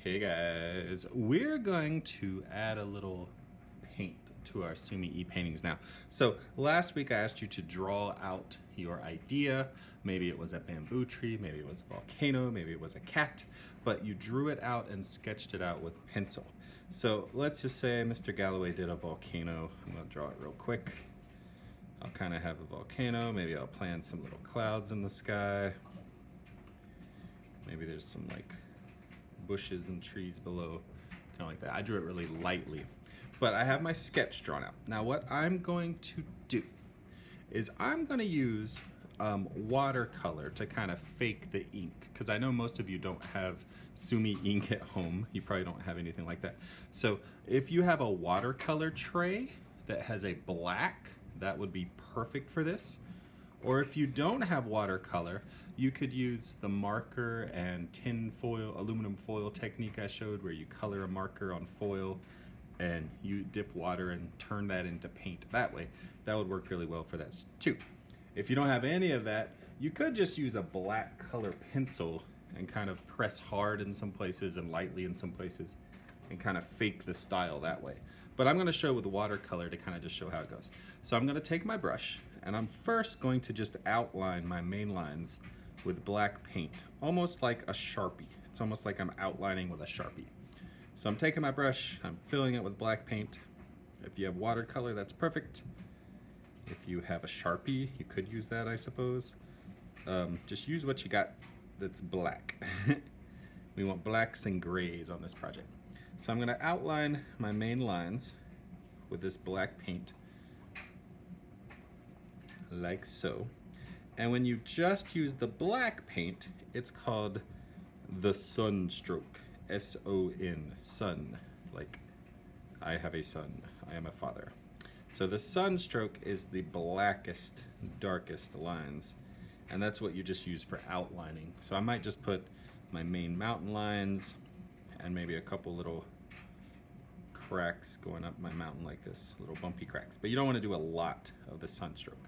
Okay guys, we're going to add a little paint to our Sumi-e paintings now. So last week I asked you to draw out your idea. Maybe it was a bamboo tree, maybe it was a volcano, maybe it was a cat, but you drew it out and sketched it out with pencil. So let's just say Mr. Galloway did a volcano. I'm gonna draw it real quick. I'll kind of have a volcano, maybe I'll plan some little clouds in the sky. Maybe there's some like bushes and trees below, kind of like that. I drew it really lightly, but I have my sketch drawn out. Now what I'm going to do is I'm going to use watercolor to kind of fake the ink, because I know most of you don't have Sumi ink at home. You probably don't have anything like that. So if you have a watercolor tray that has a black, that would be perfect for this. Or if you don't have watercolor, you could use the marker and tin foil, aluminum foil technique I showed, where you color a marker on foil and you dip water and turn that into paint that way. That would work really well for that too. If you don't have any of that, you could just use a black color pencil and kind of press hard in some places and lightly in some places and kind of fake the style that way. But I'm going to show with watercolor to kind of just show how it goes. So I'm going to take my brush and I'm first going to just outline my main lines with black paint, almost like a Sharpie. It's almost like I'm outlining with a Sharpie. So I'm taking my brush, I'm filling it with black paint. If you have watercolor, that's perfect. If you have a Sharpie, you could use that, I suppose. Just use what you got that's black. We want blacks and grays on this project. So I'm gonna outline my main lines with this black paint, like so. And when you just use the black paint, it's called the sun stroke. S-O-N, sun, like I have a son, I am a father. So the sun stroke is the blackest, darkest lines, and that's what you just use for outlining. So I might just put my main mountain lines and maybe a couple little cracks going up my mountain like this, little bumpy cracks. But you don't want to do a lot of the sun stroke.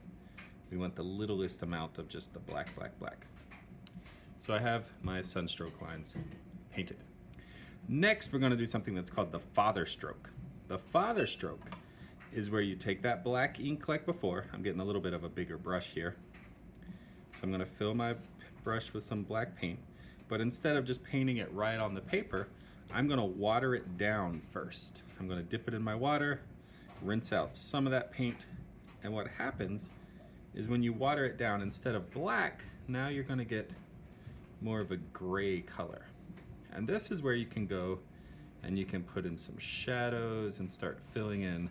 We want the littlest amount of just the black, black, black. So I have my sunstroke lines painted. Next, we're going to do something that's called the father stroke. The father stroke is where you take that black ink like before. I'm getting a little bit of a bigger brush here. So I'm going to fill my brush with some black paint, but instead of just painting it right on the paper, I'm going to water it down first. I'm going to dip it in my water, rinse out some of that paint, and what happens is when you water it down, instead of black, now you're going to get more of a gray color. And this is where you can go and you can put in some shadows and start filling in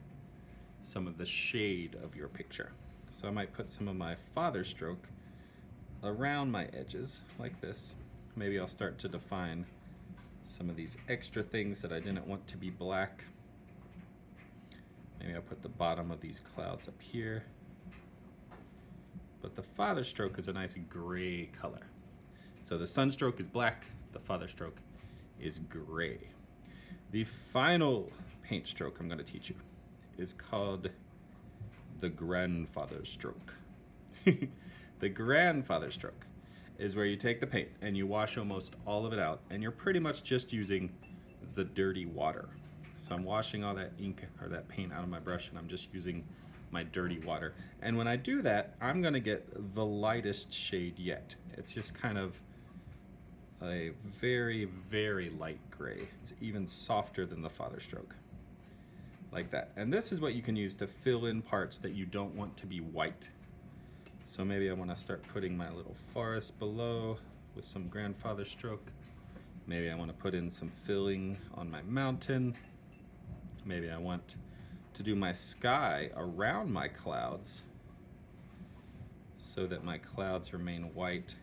some of the shade of your picture. So I might put some of my father stroke around my edges like this. Maybe I'll start to define some of these extra things that I didn't want to be black. Maybe I'll put the bottom of these clouds up here. But the father stroke is a nice gray color. So the sun stroke is black, the father stroke is gray. The final paint stroke I'm going to teach you is called the grandfather stroke. The grandfather stroke is where you take the paint and you wash almost all of it out, and you're pretty much just using the dirty water. So I'm washing all that ink or that paint out of my brush and I'm just using my dirty water. And when I do that, I'm gonna get the lightest shade yet. It's just kind of a very, very light gray. It's even softer than the father stroke, like that. And this is what you can use to fill in parts that you don't want to be white. So maybe I wanna start putting my little forest below with some grandfather stroke. Maybe I wanna put in some filling on my mountain. Maybe I want to do my sky around my clouds so that my clouds remain white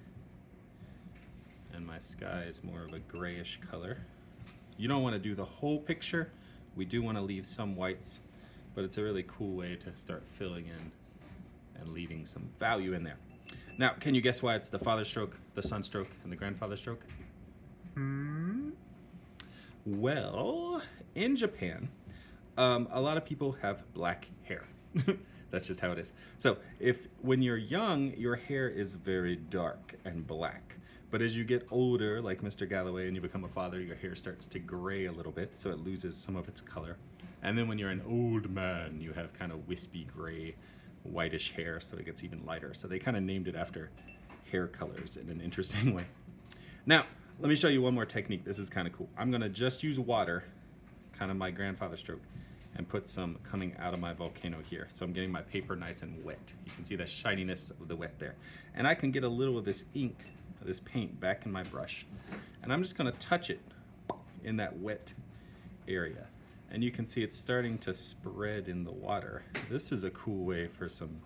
and my sky is more of a grayish color. You don't want to do the whole picture. We do want to leave some whites, but it's a really cool way to start filling in and leaving some value in there. Now, can you guess why it's the father stroke, the sun stroke, and the grandfather stroke? Well, in Japan, a lot of people have black hair. That's just how it is. So when you're young, your hair is very dark and black. But as you get older, like Mr. Galloway, and you become a father, your hair starts to gray a little bit, so it loses some of its color. And then when you're an old man, you have kind of wispy gray, whitish hair, so it gets even lighter. So they kind of named it after hair colors in an interesting way. Now, let me show you one more technique. This is kind of cool. I'm gonna just use water, kind of my grandfather stroke, and put some coming out of my volcano here. So I'm getting my paper nice and wet. You can see the shininess of the wet there. And I can get a little of this ink, this paint, back in my brush. And I'm just gonna touch it in that wet area. And you can see it's starting to spread in the water. This is a cool way for some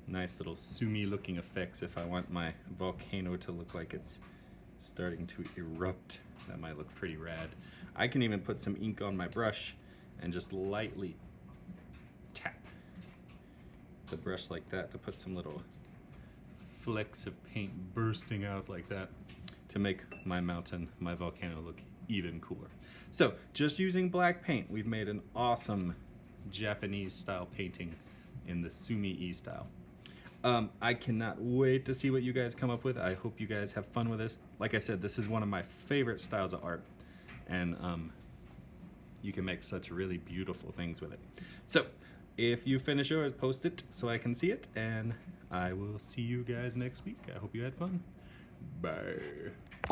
nice little Sumi looking effects if I want my volcano to look like it's starting to erupt. That might look pretty rad. I can even put some ink on my brush and just lightly tap the brush like that to put some little flecks of paint bursting out like that to make my mountain, my volcano, look even cooler. So just using black paint, we've made an awesome Japanese style painting in the Sumi-e style. I cannot wait to see what you guys come up with. I hope you guys have fun with this. Like I said, this is one of my favorite styles of art, and you can make such really beautiful things with it. So if you finish yours, post it so I can see it, and I will see you guys next week. I hope you had fun. Bye.